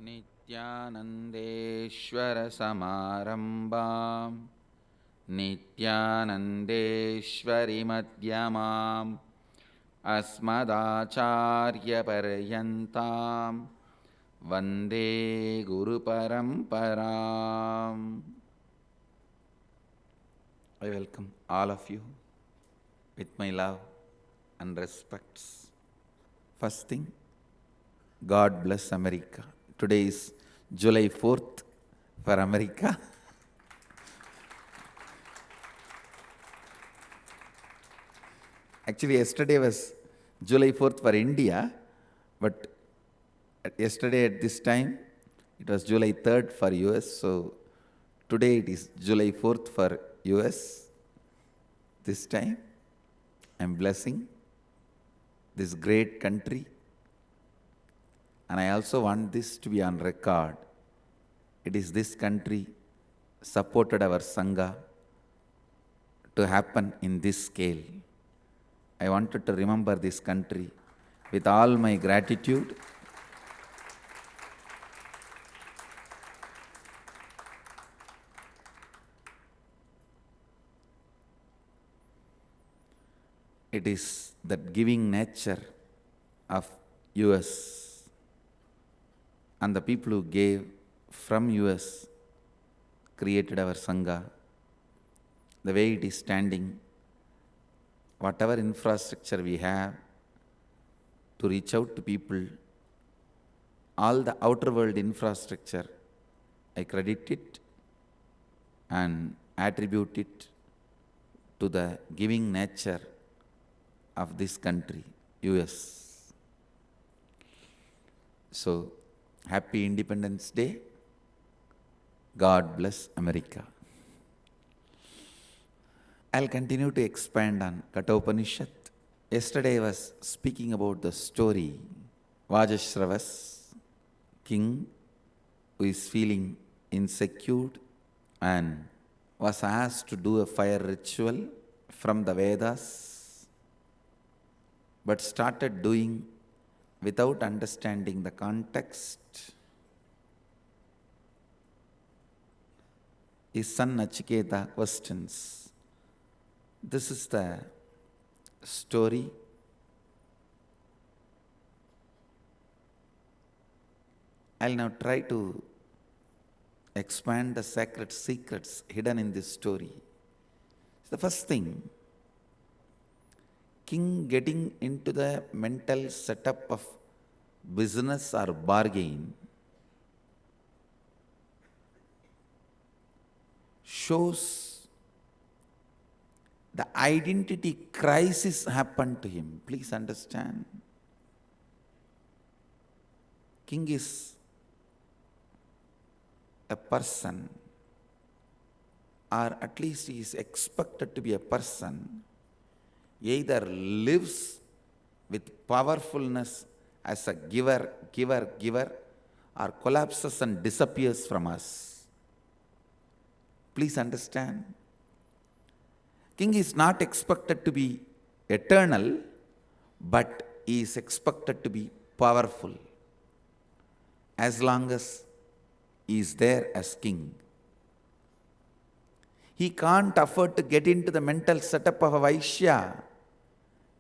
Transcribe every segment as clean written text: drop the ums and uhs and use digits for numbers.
नित्यानन्देश्वरसमारम्भां नित्यानन्देश्वरिमध्यमाम् अस्मदाचार्यपर्यन्तां वन्दे गुरुपरम्पराम्. I welcome all of you with my love and respects. First thing, God bless America. Today is July 4th for America. Actually, yesterday was July 4th for India, but yesterday at this time, it was July 3rd for US. So today it is July 4th for US. This time, I am blessing this great country. And I also want this to be on record. It is this country supported our Sangha to happen in this scale. I wanted to remember this country with all my gratitude. It is that giving nature of US and the people who gave from US created our Sangha. The way it is standing, whatever infrastructure we have to reach out to people, all the outer world infrastructure, I credit it and attribute it to the giving nature of this country, US. So, happy Independence Day. God bless America. I'll continue to expand on Kathopanishad. Yesterday I was speaking about the story Vajashravas, king who is feeling insecure and was asked to do a fire ritual from the Vedas, but started doing without understanding the context. His son Nachiketa questions. This is the story. I'll now try to expand the sacred secrets hidden in this story. The first thing, king getting into the mental setup of business or bargain shows the identity crisis happened to him. Please understand. King is a person, or at least he is expected to be a person, either lives with powerfulness as a giver, or collapses and disappears from us. Please understand. King is not expected to be eternal, but he is expected to be powerful as long as he is there as king. He can't afford to get into the mental setup of a Vaishya,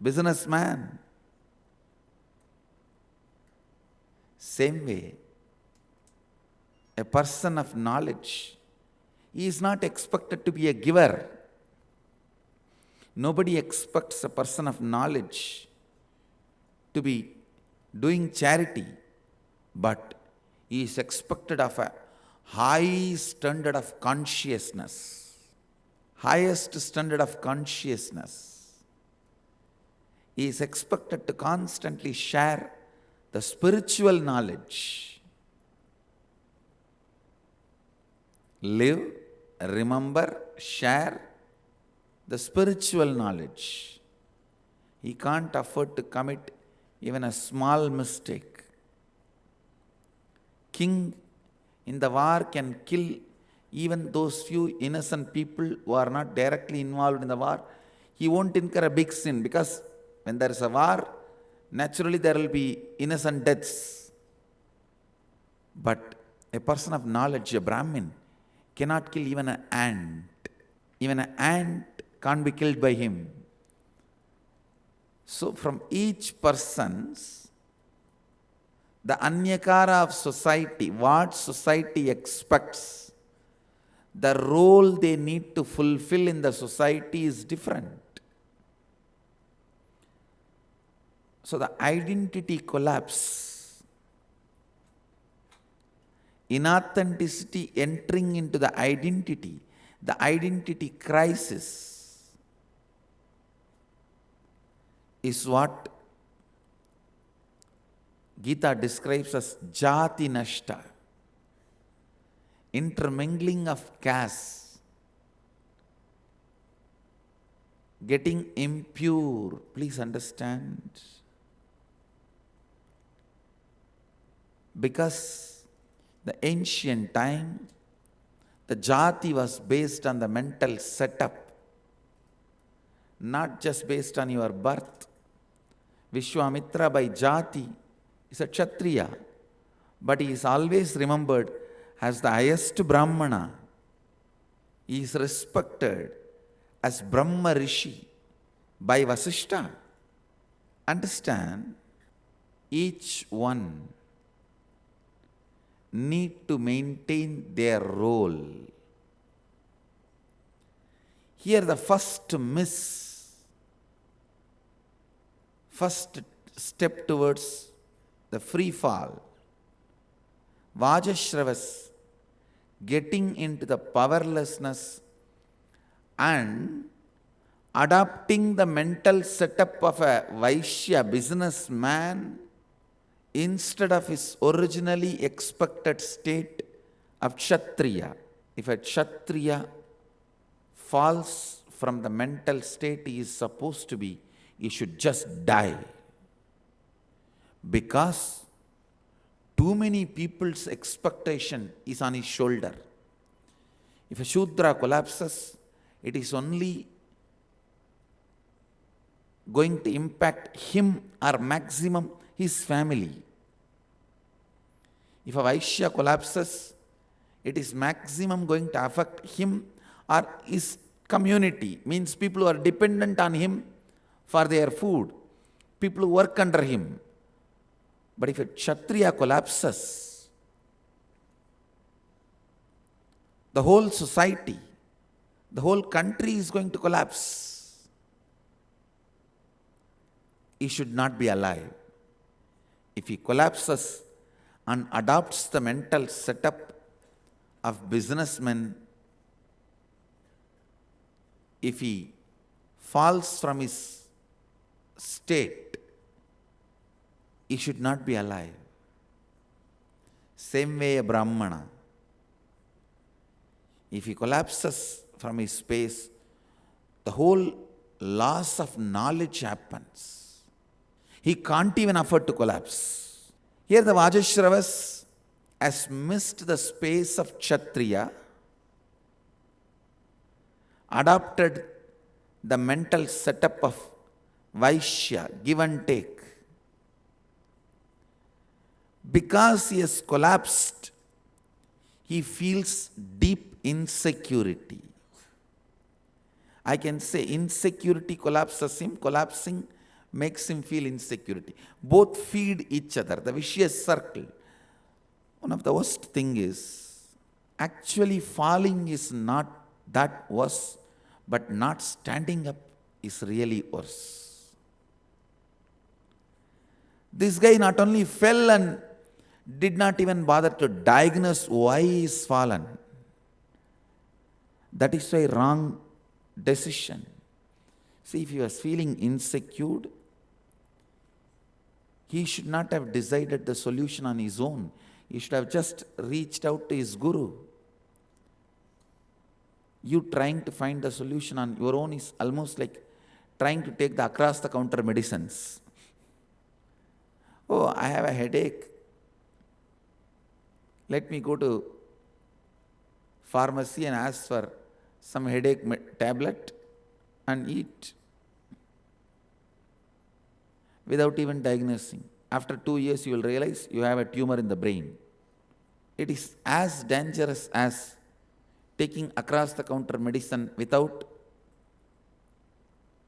businessman. Same way, a person of knowledge, he is not expected to be a giver. Nobody expects a person of knowledge to be doing charity, but he is expected of a high standard of consciousness. Highest standard of consciousness. He is expected to constantly share the spiritual knowledge. Live, remember, share the spiritual knowledge. He can't afford to commit even a small mistake. King in the war can kill even those few innocent people who are not directly involved in the war. He won't incur a big sin, because when there is a war, naturally there will be innocent deaths. But a person of knowledge, a Brahmin, cannot kill even an ant. Even an ant can't be killed by him. So from each person's, the anyakara of society, what society expects, the role they need to fulfill in the society is different. So the identity collapse, inauthenticity entering into the identity crisis is what Gita describes as jaati nashta, intermingling of castes, getting impure. Please understand. Because the ancient time, the jati was based on the mental setup, not just based on your birth. Vishwamitra by jati is a Kshatriya, but he is always remembered as the highest Brahmana. He is respected as Brahma Rishi by Vasishta. Understand, each one need to maintain their role. Here the first step towards the free fall, Vajashravas getting into the powerlessness and adopting the mental setup of a Vaishya businessman instead of his originally expected state of Kshatriya. If a Kshatriya falls from the mental state he is supposed to be, he should just die. Because too many people's expectation is on his shoulder. If a Shudra collapses, it is only going to impact him or maximum his family. If a Vaishya collapses, it is maximum going to affect him or his community, means people who are dependent on him for their food, people who work under him. But if a Kshatriya collapses, the whole society, the whole country is going to collapse. He should not be alive. If he collapses and adopts the mental setup of businessmen, if he falls from his state, he should not be alive. Same way a Brahmana, if he collapses from his space, the whole loss of knowledge happens. He can't even afford to collapse. Here the Vajashravas has missed the space of Kshatriya, adopted the mental setup of Vaishya, give and take. Because he has collapsed, he feels deep insecurity. I can say insecurity collapses him, collapsing makes him feel insecurity. Both feed each other, the vicious circle. One of the worst thing is, actually falling is not that worse, but not standing up is really worse. This guy not only fell and did not even bother to diagnose why he is fallen. That is why wrong decision. See, if he was feeling insecure, he should not have decided the solution on his own. He should have just reached out to his guru. You trying to find the solution on your own is almost like trying to take the across-the-counter medicines. Oh, I have a headache. Let me go to pharmacy and ask for some headache tablet and eat without even diagnosing. After 2 years, you will realize you have a tumor in the brain. It is as dangerous as taking across the counter medicine without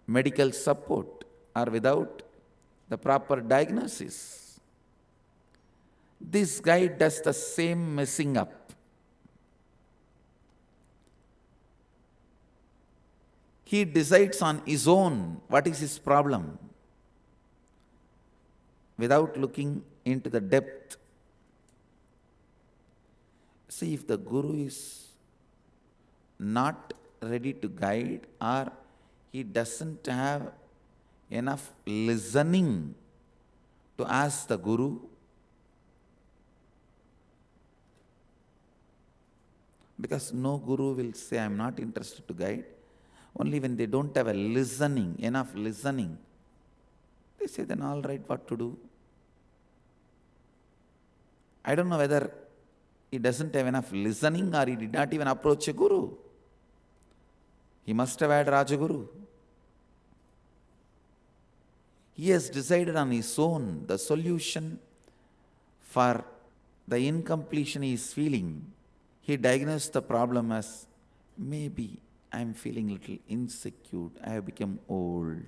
medical support or without the proper diagnosis. This guy does the same messing up. He decides on his own what is his problem without looking into the depth. See, if the Guru is not ready to guide, or he doesn't have enough listening to ask the Guru, because no Guru will say, I am not interested to guide. Only when they don't have enough listening, they say, then all right, what to do? I don't know whether he doesn't have enough listening or he did not even approach a Guru. He must have had Rajaguru. He has decided on his own the solution for the incompletion he is feeling. He diagnosed the problem as, maybe I am feeling a little insecure, I have become old.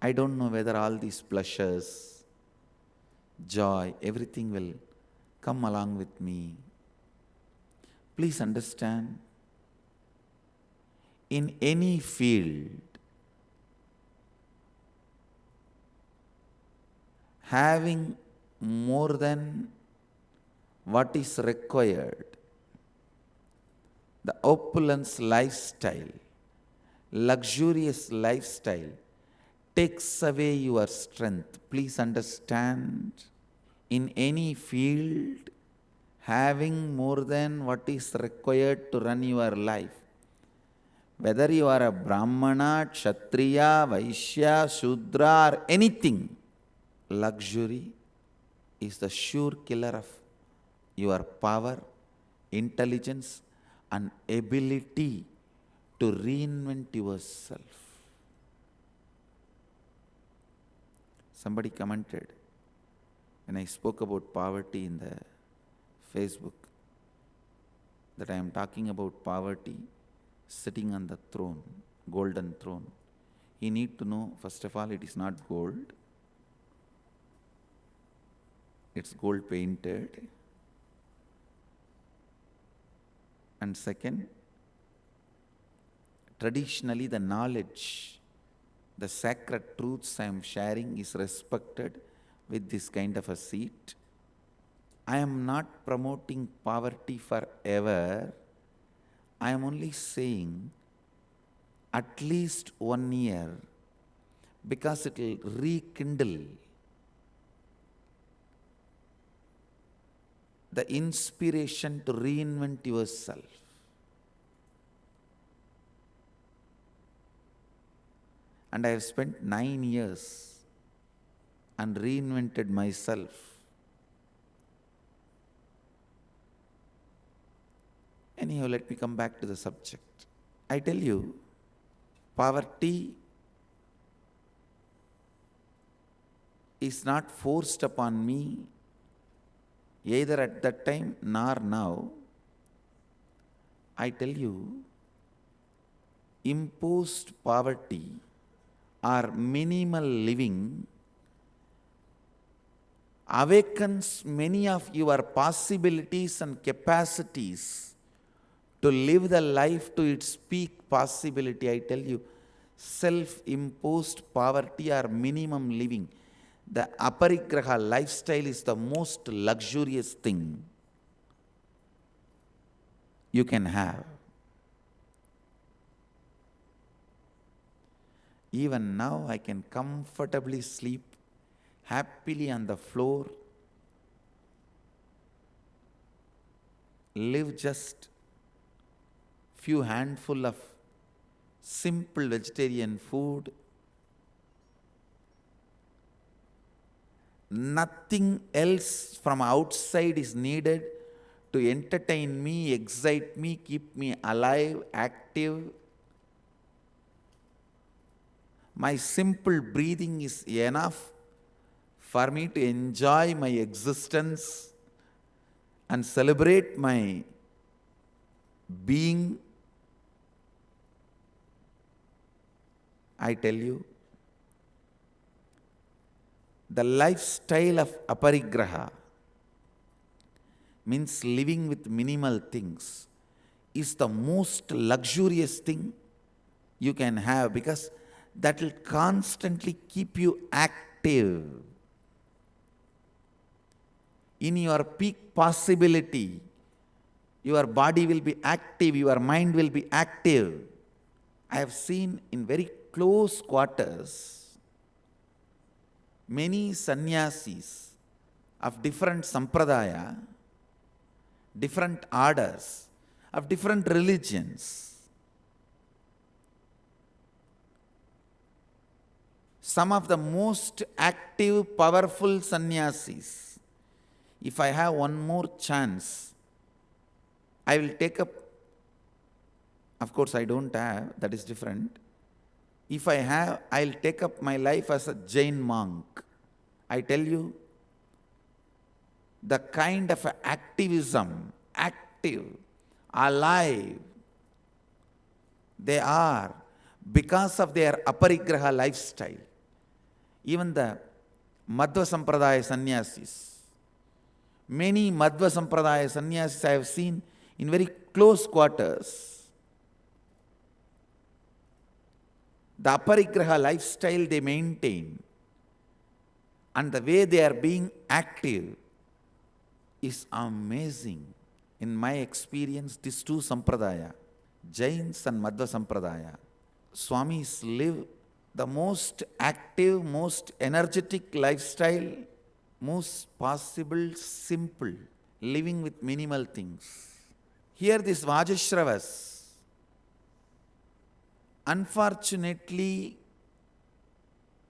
I don't know whether all these pleasures, joy, everything will come along with me. Please understand, in any field, having more than what is required, the opulence lifestyle, luxurious lifestyle, takes away your strength. Please understand, in any field, having more than what is required to run your life, whether you are a Brahmana, Kshatriya, Vaishya, Shudra or anything, luxury is the sure killer of your power, intelligence and ability to reinvent yourself. Somebody commented when I spoke about poverty in the Facebook that I am talking about poverty sitting on the throne, golden throne. You need to know, first of all, it is not gold. It's gold painted. And second, traditionally the knowledge, the sacred truths I am sharing is respected with this kind of a seat. I am not promoting poverty forever. I am only saying at least 1 year, because it will rekindle the inspiration to reinvent yourself. And I have spent 9 years and reinvented myself. Anyhow, let me come back to the subject. I tell you, poverty is not forced upon me either at that time nor now. I tell you, imposed poverty or minimal living awakens many of your possibilities and capacities to live the life to its peak possibility. I tell you, self-imposed poverty or minimum living, the Aparigraha lifestyle is the most luxurious thing you can have. Even now I can comfortably sleep happily on the floor, live just few handful of simple vegetarian food. Nothing else from outside is needed to entertain me, excite me, keep me alive, active. My simple breathing is enough for me to enjoy my existence. and celebrate my being, I tell you, the lifestyle of Aparigraha means living with minimal things is the most luxurious thing you can have, because that will constantly keep you active. In your peak possibility, your body will be active, your mind will be active. I have seen in very close quarters many sannyasis of different sampradaya, different orders, of different religions. Some of the most active, powerful sannyasis, if I have one more chance, I will take up. Of course, I don't have, that is different. If I have, I'll take up my life as a Jain monk. I tell you, the kind of activism, active, alive, they are because of their Aparigraha lifestyle. Even the Madhva Sampradaya sannyasis, many Madhva Sampradaya sannyasis I have seen in very close quarters. The Aparigraha lifestyle they maintain and the way they are being active is amazing. In my experience, these two sampradaya, Jains and Madhva Sampradaya, Swamis live the most active, most energetic lifestyle, most possible simple, living with minimal things. Here this Vajashravas, unfortunately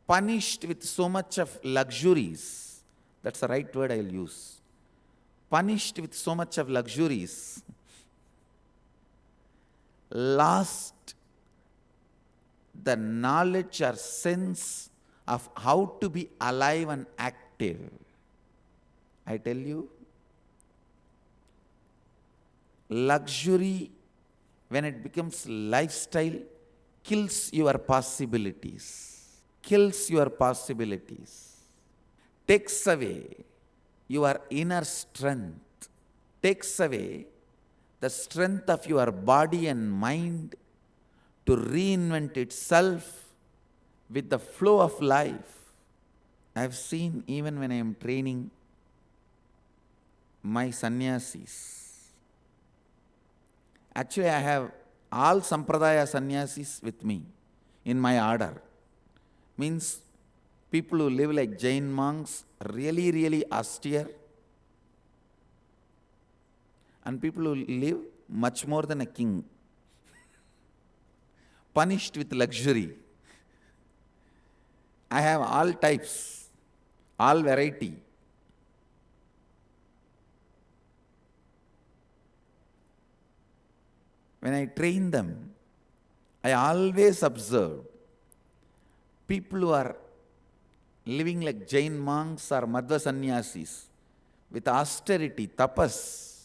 punished with so much of luxuries, that's the right word I will use, punished with so much of luxuries, lost the knowledge or sense of how to be alive and active. I tell you, luxury, when it becomes lifestyle, kills your possibilities, kills your possibilities, takes away your inner strength, takes away the strength of your body and mind to reinvent itself with the flow of life. I have seen even when I am training my sannyasis. Actually, I have all sampradaya sannyasis with me in my order. Means people who live like Jain monks, really, really austere, and people who live much more than a king, punished with luxury. I have all types, all variety. When I train them, I always observe people who are living like Jain monks or Madhva sannyasis with austerity, tapas.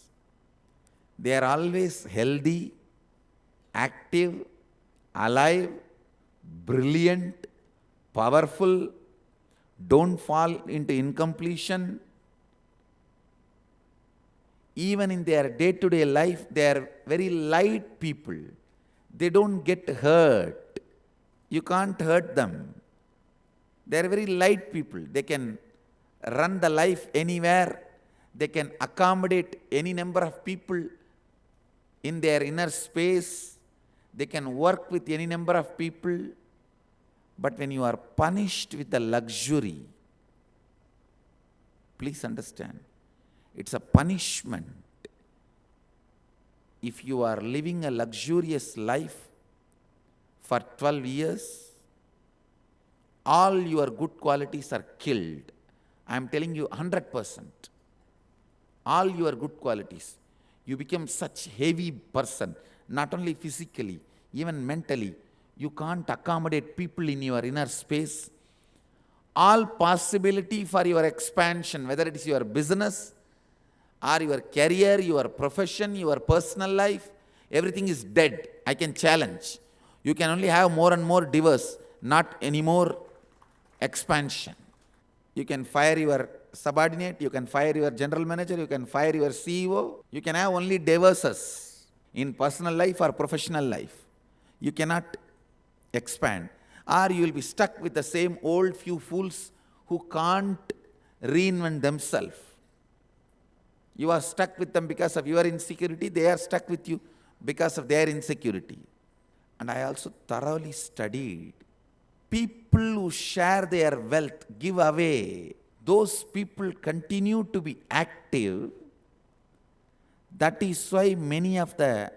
They are always healthy, active, alive, brilliant, powerful, don't fall into incompletion. Even in their day-to-day life, they are very light people. They don't get hurt. You can't hurt them. They are very light people. They can run the life anywhere. They can accommodate any number of people in their inner space. They can work with any number of people. But when you are punished with the luxury, please understand, it's a punishment. If you are living a luxurious life for 12 years, all your good qualities are killed. I am telling you 100%. All your good qualities. You become such heavy person, not only physically, even mentally. You can't accommodate people in your inner space. All possibility for your expansion, whether it is your business or your career, your profession, your personal life, everything is dead. I can challenge. You can only have more and more divorce, not any more expansion. You can fire your subordinate, you can fire your general manager, you can fire your CEO. You can have only divorces in personal life or professional life. You cannot expand. Or you will be stuck with the same old few fools who can't reinvent themselves. You are stuck with them because of your insecurity, they are stuck with you because of their insecurity. And I also thoroughly studied people who share their wealth, give away, those people continue to be active. That is why many of the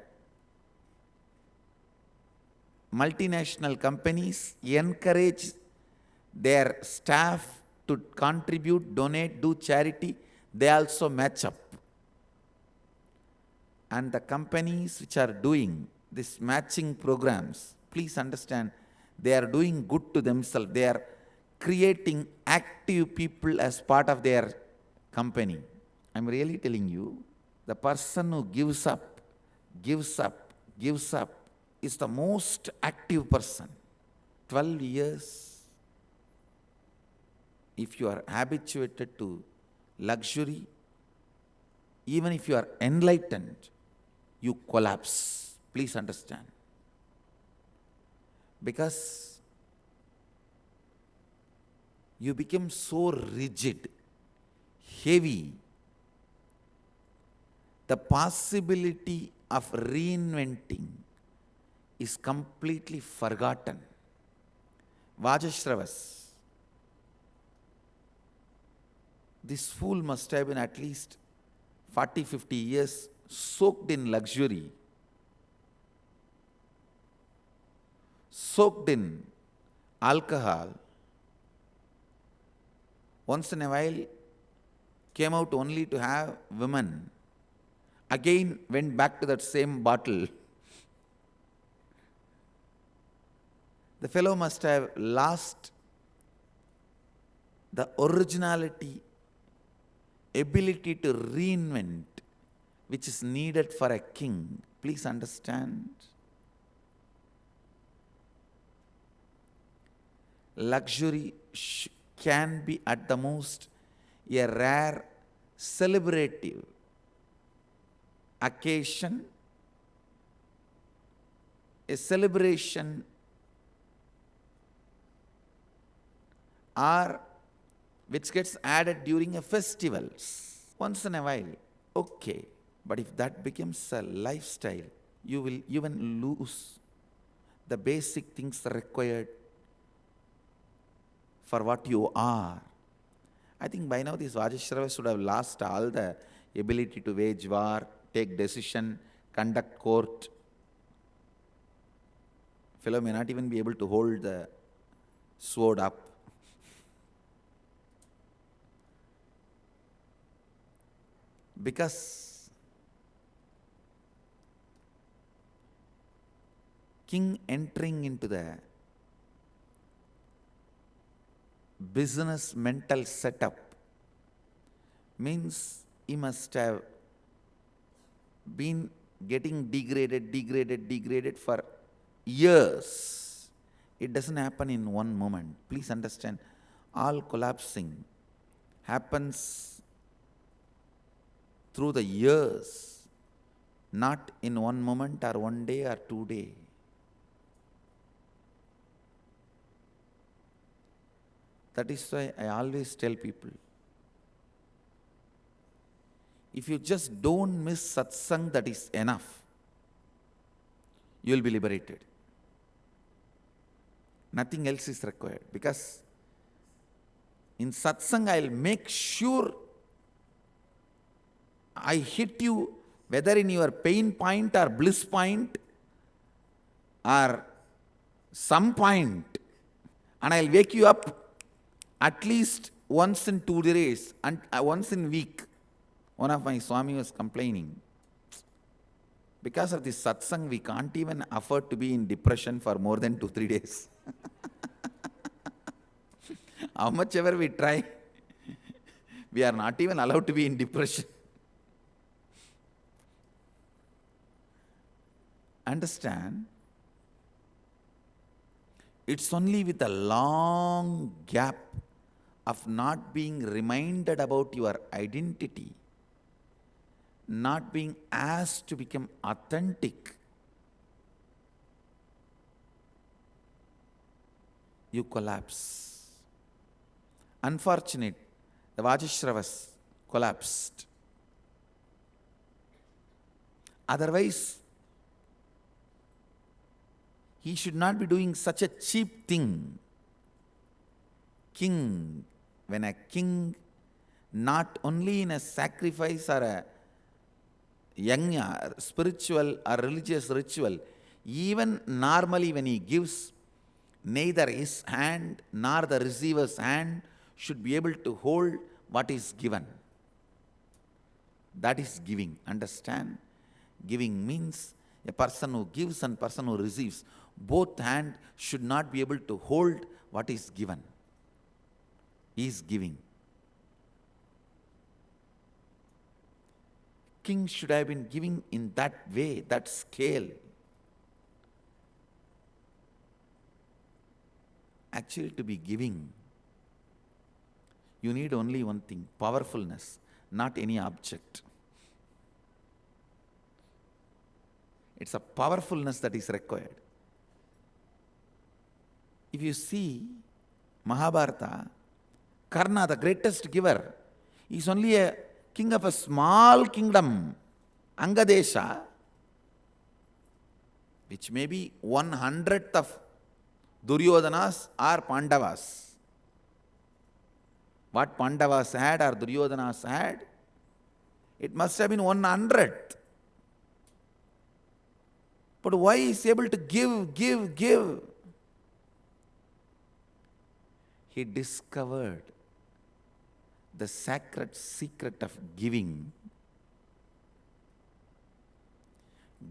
multinational companies encourage their staff to contribute, donate, do charity. They also match up. And the companies which are doing these matching programs, please understand, they are doing good to themselves. They are creating active people as part of their company. I'm really telling you, the person who gives up is the most active person. 12 years, if you are habituated to luxury, even if you are enlightened, you collapse. Please understand. Because you become so rigid, heavy, the possibility of reinventing is completely forgotten. Vajashravas, this fool must have been at least 40, 50 years soaked in luxury, soaked in alcohol. Once in a while, came out only to have women. Again, went back to that same bottle. The fellow must have lost the originality, ability to reinvent, which is needed for a king. Please understand. Luxury can be at the most a rare celebrative occasion, a celebration, or which gets added during a festivals. Once in a while, okay. But if that becomes a lifestyle, you will even lose the basic things required for what you are. I think by now these Vajashravas should have lost all the ability to wage war, take decision, conduct court. Fellow may not even be able to hold the sword up. Because king entering into the business mental setup means he must have been getting degraded for years. It doesn't happen in one moment. Please understand, all collapsing happens through the years, not in one moment or one day or 2 days. That is why I always tell people, if you just don't miss satsang, that is enough. You will be liberated. Nothing else is required. Because in satsang, I will make sure I hit you whether in your pain point or bliss point or some point, and I will wake you up at least once in 2 days and once in a week. One of my Swami was complaining, because of this satsang, we can't even afford to be in depression for more than 2-3 days. How much ever we try, we are not even allowed to be in depression. understand, it's only with a long gap of not being reminded about your identity, not being asked to become authentic, you collapse. Unfortunate, the Vajashravas collapsed. Otherwise, he should not be doing such a cheap thing. King, when a king, not only in a sacrifice or a yajna, spiritual or religious ritual, even normally when he gives, neither his hand nor the receiver's hand should be able to hold what is given. That is giving. Understand? Giving means a person who gives and person who receives, both hands should not be able to hold what is given. He is giving. King should have been giving in that way, that scale. Actually, to be giving, you need only one thing, powerfulness, not any object. It's a powerfulness that is required. If you see Mahabharata, Karna, the greatest giver, is only a king of a small kingdom, Angadesha, which may be 1/100th of Duryodhanas or Pandavas. What Pandavas had or Duryodhanas had, it must have been 1/100th. But why is he able to give? He discovered the sacred secret of giving.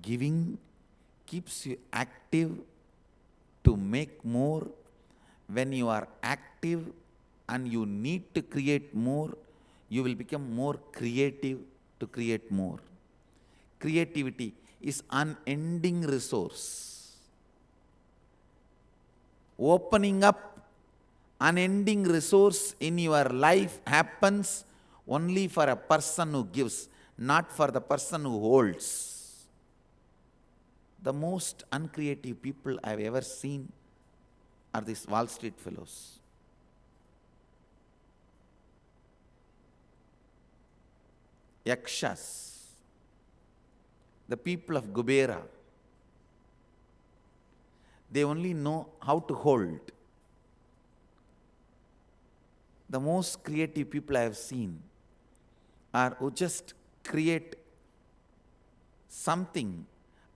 Giving keeps you active to make more. When you are active and you need to create more, you will become more creative to create more. Creativity is unending resource. Opening up unending resource in your life happens only for a person who gives, not for the person who holds. The most uncreative people I have ever seen are these Wall Street fellows. Yakshas, the people of Kubera, they only know how to hold. The most creative people I have seen are who just create something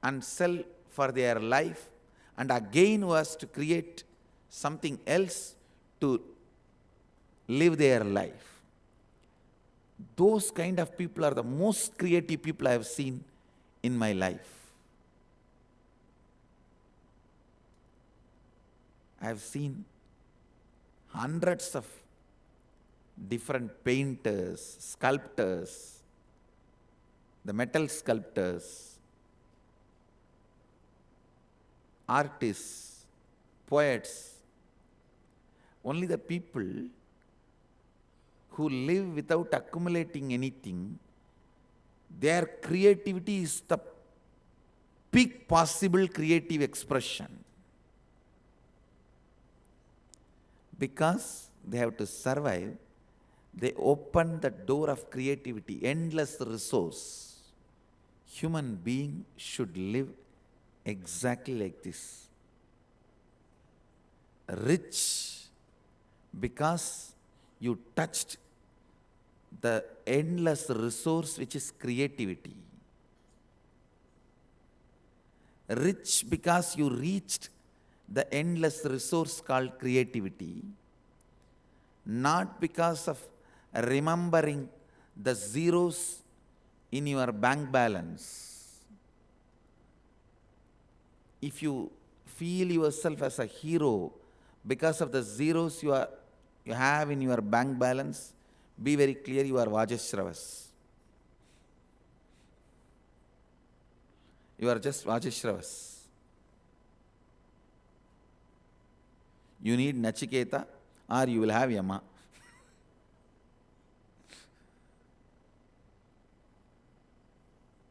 and sell for their life, and again who has to create something else to live their life. Those kind of people are the most creative people I have seen in my life. I have seen hundreds of different painters, sculptors, the metal sculptors, artists, poets. Only the people who live without accumulating anything, their creativity is the peak possible creative expression. Because they have to survive, they open the door of creativity, endless resource. Human being should live exactly like this. Rich because you touched the endless resource which is creativity. Rich because you reached the endless resource called creativity, not because of remembering the zeros in your bank balance. If you feel yourself as a hero because of the zeros you have in your bank balance, be very clear, you are Vajashravas. You are just Vajashravas. You need Nachiketa or you will have Yama.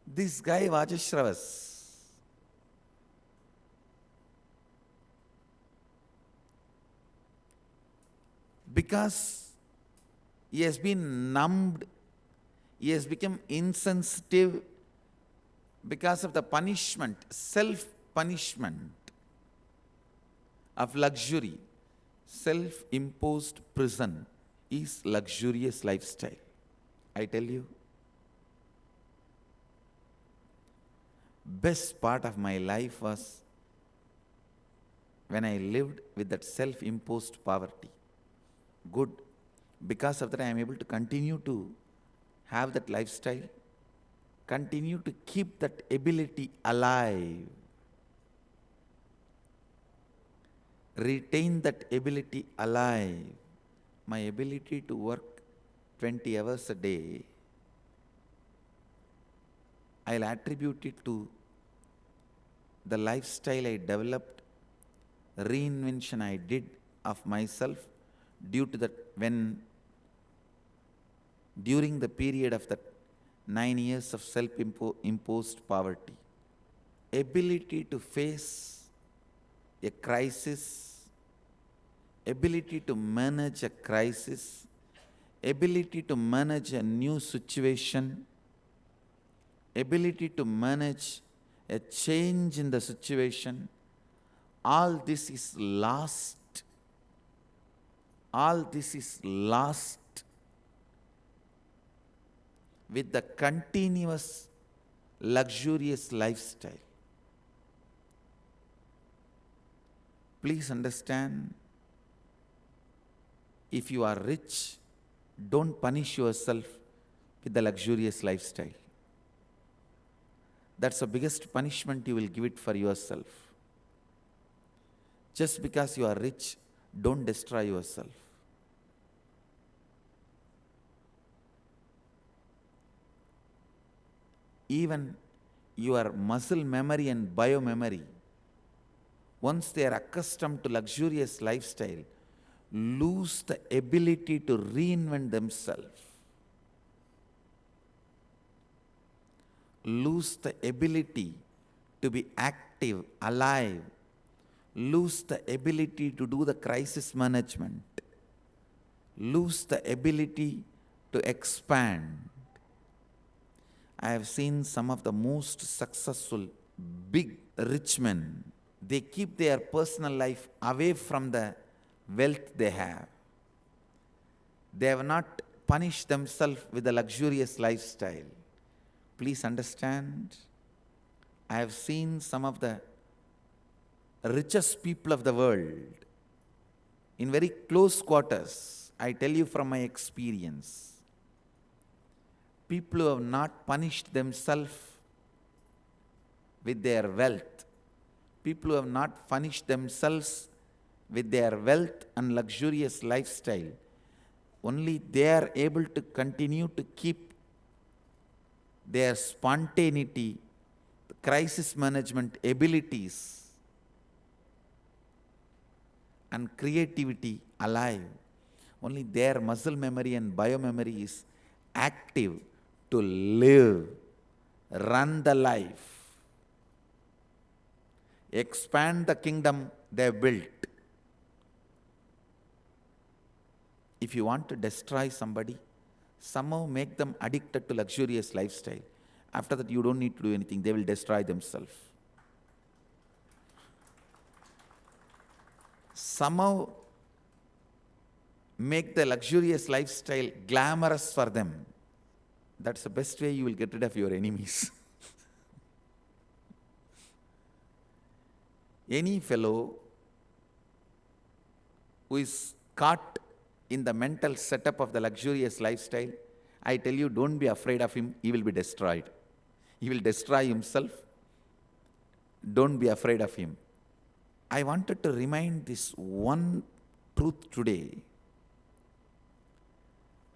This guy Vajashravas, because he has been numbed, he has become insensitive because of the punishment, self-punishment of luxury. Self-imposed prison is luxurious lifestyle. I tell you, best part of my life was when I lived with that self-imposed poverty. Good. Because of that, I am able to continue to have that lifestyle, continue to keep that ability alive, retain that ability alive. My ability to work 20 hours a day, I'll attribute it to the lifestyle I developed, reinvention I did of myself due to that when during the period of that 9 years of self-imposed poverty. Ability to face a crisis, ability to manage a crisis, ability to manage a new situation, ability to manage a change in the situation, all this is lost. All this is lost with the continuous luxurious lifestyle. Please understand, if you are rich, don't punish yourself with the luxurious lifestyle. That's the biggest punishment you will give it for yourself. Just because you are rich, don't destroy yourself. Even your muscle memory and biomemory, once they are accustomed to luxurious lifestyle, lose the ability to reinvent themselves, lose the ability to be active, alive, lose the ability to do the crisis management, lose the ability to expand. I have seen some of the most successful, big, rich men, they keep their personal life away from the wealth they have. They have not punished themselves with a luxurious lifestyle. Please understand, I have seen some of the richest people of the world in very close quarters. I tell you from my experience, people who have not punished themselves with their wealth, people who have not punished themselves with their wealth and luxurious lifestyle, only they are able to continue to keep their spontaneity, crisis management abilities, and creativity alive. Only their muscle memory and biomemory is active to live, run the life, expand the kingdom they have built. If you want to destroy somebody, somehow make them addicted to luxurious lifestyle. After that, you don't need to do anything. They will destroy themselves. Somehow make the luxurious lifestyle glamorous for them. That's the best way you will get rid of your enemies. Any fellow who is caught in the mental setup of the luxurious lifestyle, I tell you, don't be afraid of him. He will be destroyed. He will destroy himself. Don't be afraid of him. I wanted to remind this one truth today.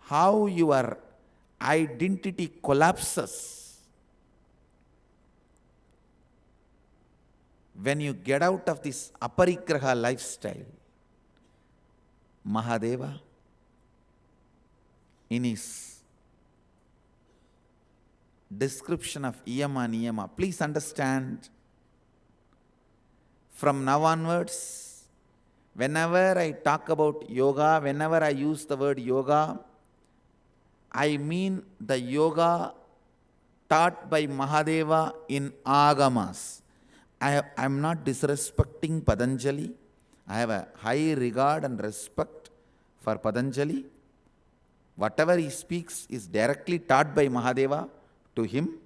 How your identity collapses when you get out of this Aparigraha lifestyle, Mahadeva, in his description of Yama Niyama, please understand, from now onwards, whenever I talk about yoga, whenever I use the word yoga, I mean the yoga taught by Mahadeva in Agamas. I am not disrespecting Patanjali. I have a high regard and respect for Patanjali. Whatever he speaks is directly taught by Mahadeva to him.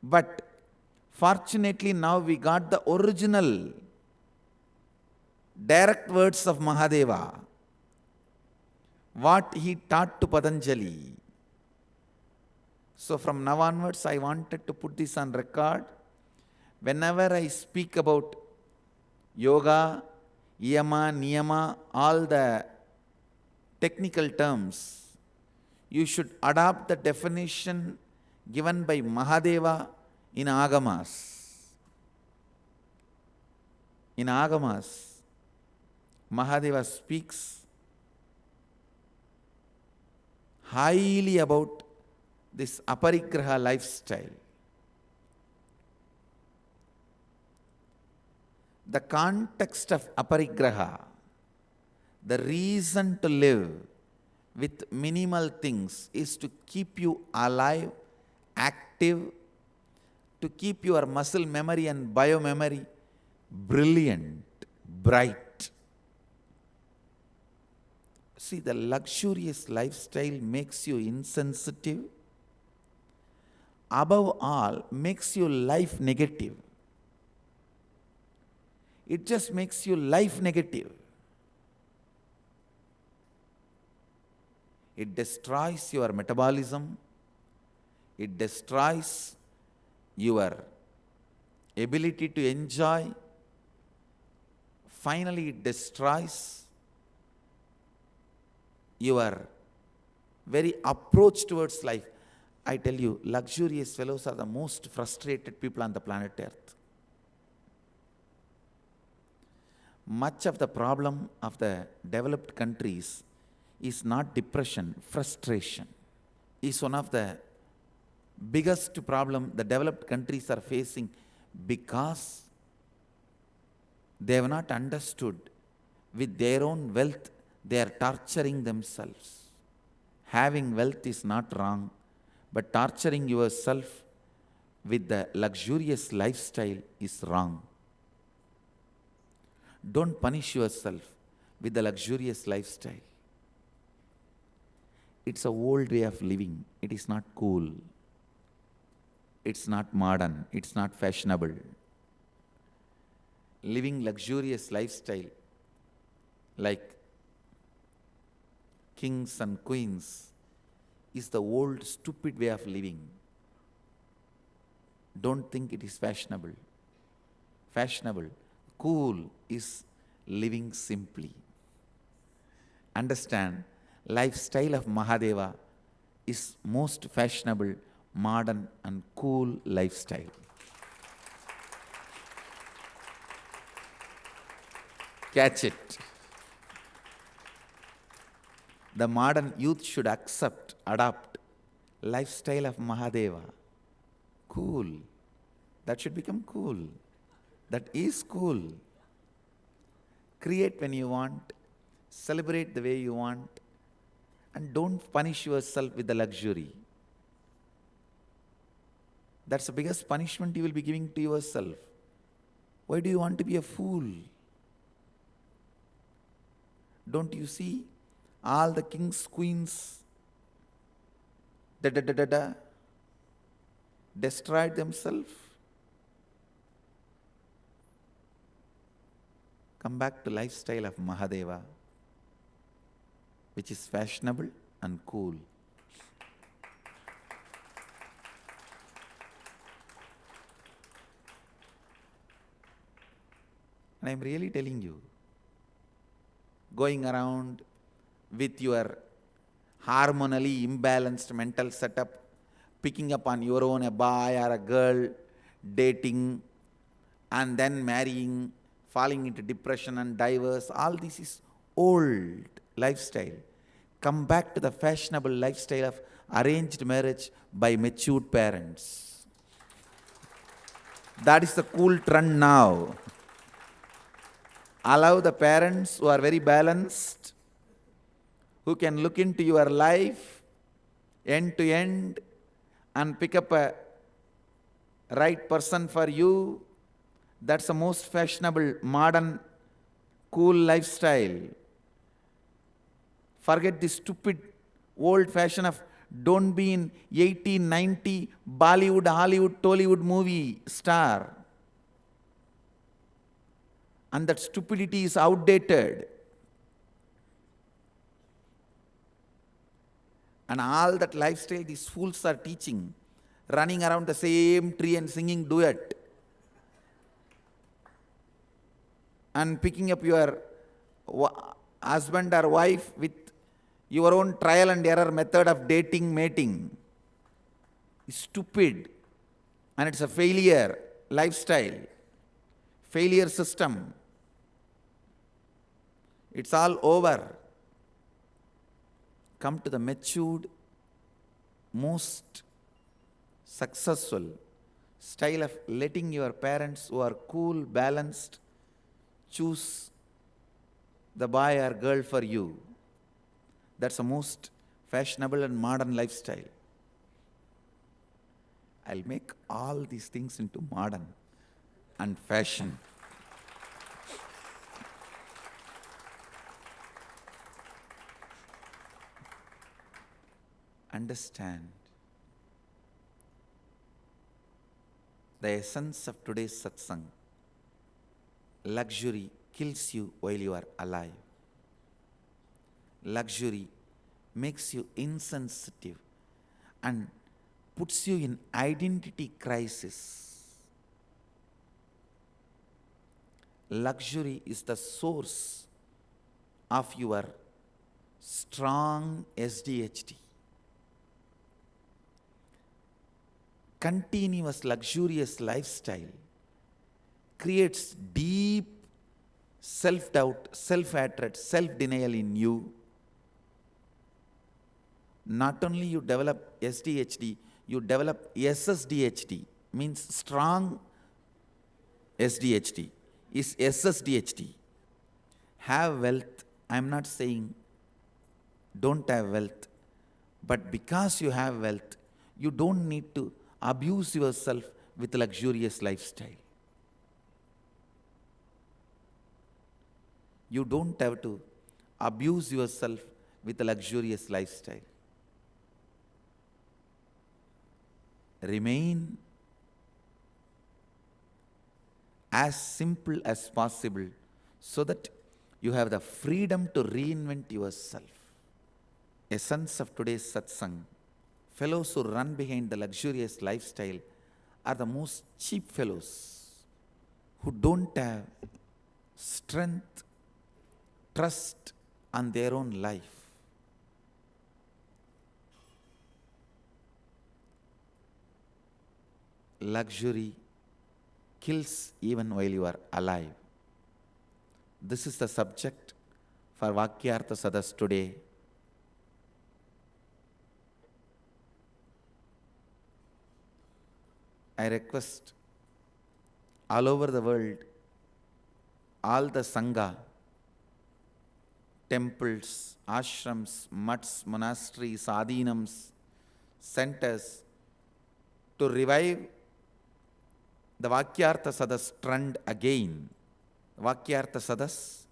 But fortunately now we got the original direct words of Mahadeva, what he taught to Patanjali. So from now onwards, I wanted to put this on record. Whenever I speak about yoga, yama, niyama, all the technical terms, you should adopt the definition given by Mahadeva in Agamas. In Agamas, Mahadeva speaks highly about this Aparigraha lifestyle. The context of Aparigraha, the reason to live with minimal things is to keep you alive, active, to keep your muscle memory and biomemory brilliant, bright. See, the luxurious lifestyle makes you insensitive. Above all, makes you life negative. It just makes you life negative. It destroys your metabolism. It destroys your ability to enjoy. Finally, it destroys your very approach towards life. I tell you, luxurious fellows are the most frustrated people on the planet Earth. Much of the problem of the developed countries is not depression, frustration is one of the biggest problem the developed countries are facing, because they have not understood with their own wealth they are torturing themselves. Having wealth is not wrong, but torturing yourself with the luxurious lifestyle is wrong. Don't punish yourself with the luxurious lifestyle. It's an old way of living. It is not cool. It's not modern. It's not fashionable. Living luxurious lifestyle like kings and queens is the old stupid way of living. Don't think it is fashionable. Fashionable, cool is living simply. Understand, lifestyle of Mahadeva is most fashionable, modern and cool lifestyle. Catch it. The modern youth should accept, adopt lifestyle of Mahadeva. Cool. That should become cool. That is cool. Create when you want, celebrate the way you want, and don't punish yourself with the luxury. That's the biggest punishment you will be giving to yourself. Why do you want to be a fool? Don't you see all the kings, queens, destroyed themselves? Come back to lifestyle of Mahadeva, which is fashionable and cool. And I'm really telling you, going around with your hormonally imbalanced mental setup, picking up on your own a boy or a girl, dating, and then marrying, falling into depression and divorce. All this is old lifestyle. Come back to the fashionable lifestyle of arranged marriage by matured parents. That is the cool trend now. Allow the parents who are very balanced, who can look into your life end to end and pick up a right person for you. That's the most fashionable, modern, cool lifestyle. Forget the stupid old fashion of don't be in 1890 Bollywood, Hollywood, Tollywood movie star. And that stupidity is outdated. And all that lifestyle these fools are teaching, running around the same tree and singing duet, and picking up your husband or wife with your own trial and error method of dating, mating, is stupid. And it's a failure lifestyle, failure system. It's all over. Come to the matured, most successful style of letting your parents who are cool, balanced, choose the boy or girl for you. That's the most fashionable and modern lifestyle. I'll make all these things into modern and fashion. Understand the essence of today's satsang. Luxury kills you while you are alive. Luxury makes you insensitive and puts you in identity crisis. Luxury is the source of your strong SDHD. Continuous luxurious lifestyle creates deep self-doubt, self-hatred, self-denial in you. Not only you develop SDHD, you develop SSDHD, means strong SDHD, is SSDHD. Have wealth. I am not saying don't have wealth, but because you have wealth, you don't need to abuse yourself with luxurious lifestyle. You don't have to abuse yourself with a luxurious lifestyle. Remain as simple as possible so that you have the freedom to reinvent yourself. Essence of today's satsang. Fellows who run behind the luxurious lifestyle are the most cheap fellows who don't have strength, trust on their own life. Luxury kills even while you are alive. This is the subject for Vakyartha Sadas today. I request all over the world, all the Sangha, temples, ashrams, mutts, monasteries, adhinams, centers, to revive the Vakyartha Sadas trend again. Vakyartha Sadas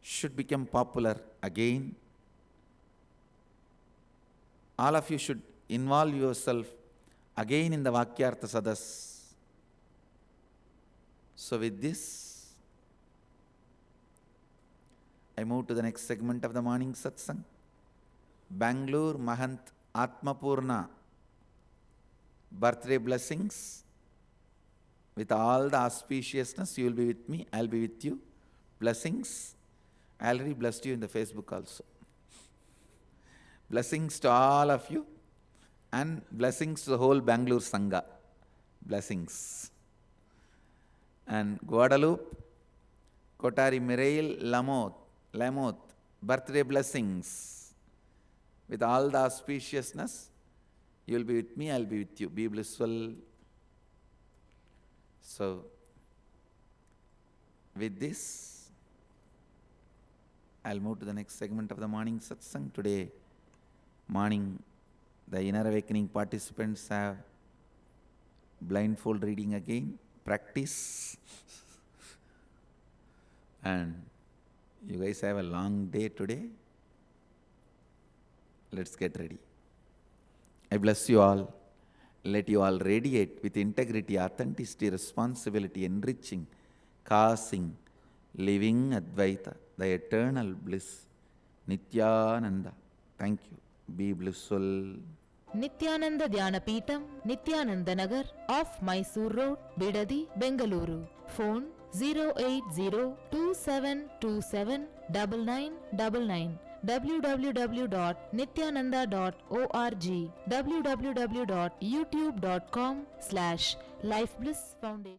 should become popular again. All of you should involve yourself again in the Vakyartha Sadas. So with this, I move to the next segment of the morning satsang. Bangalore Mahant Atmapurna birthday blessings. With all the auspiciousness, you will be with me, I will be with you. Blessings. I already blessed you in the Facebook also. Blessings to all of you and blessings to the whole Bangalore Sangha. Blessings. And Guadalupe, Kotari Mireille, Lamoth, birthday blessings. With all the auspiciousness, you will be with me, I will be with you. Be blissful. So, with this, I'll move to the next segment of the morning satsang. Today, morning, the inner awakening participants have blindfold reading again, practice. And you guys have a long day today. Let's get ready. I bless you all. Let you all radiate with integrity, authenticity, responsibility, enriching, causing, living Advaita, the eternal bliss. Nithyananda. Thank you. Be blissful. Nithyananda Dhyanapitham, Nithyananda Nagar, off Mysore Road, Bidadi, Bengaluru. Phone 08027279999. www.nithyananda.org. www.youtube.com/lifeblissfoundation.